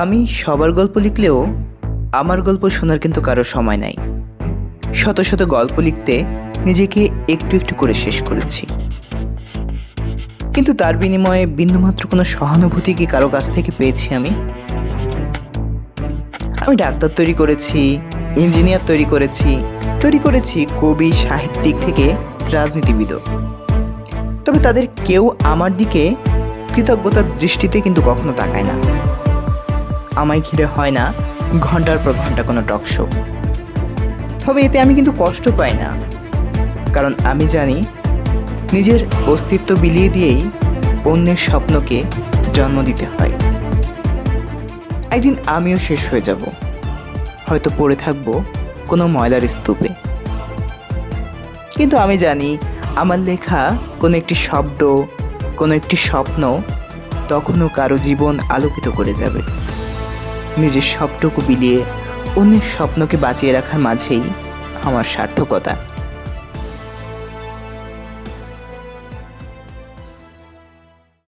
আমি সবার গল্প লিখলেও আমার গল্প শোনার কিন্তু কারো সময় নাই। শত শত গল্প লিখতে নিজেকে একটু একটু করে শেষ করেছি, কিন্তু তার বিনিময়ে বিন্দুমাত্র কোনো সহানুভূতি কি কারো কাছ থেকে পেয়েছি? আমি ডাক্তার তৈরি করেছি, ইঞ্জিনিয়ার তৈরি করেছি কবি, সাহিত্যিক থেকে রাজনীতিবিদও। তবে তাদের কেউ আমার দিকে কৃতজ্ঞতার দৃষ্টিতে কিন্তু কখনো তাকায় না। আমায় ঘিরে হয় না ঘন্টার পর ঘন্টা কোনো টক শো। তবে এতে আমি কিন্তু কষ্ট পাই না, কারণ আমি জানি নিজের অস্তিত্ব বিলিয়ে দিয়েই অন্যের স্বপ্নকে জন্ম দিতে হয়। একদিন আমিও শেষ হয়ে যাব, হয়তো পড়ে থাকবো কোনো ময়লার স্তূপে। কিন্তু আমি জানি আমার লেখা কোনো একটি শব্দ, কোনো একটি স্বপ্ন তখনও কারো জীবন আলোকিত করে যাবে। নিজের সবটুকু বিলিয়ে অন্যের স্বপ্নকে বাঁচিয়ে রাখার মাঝেই আমার সার্থকতা।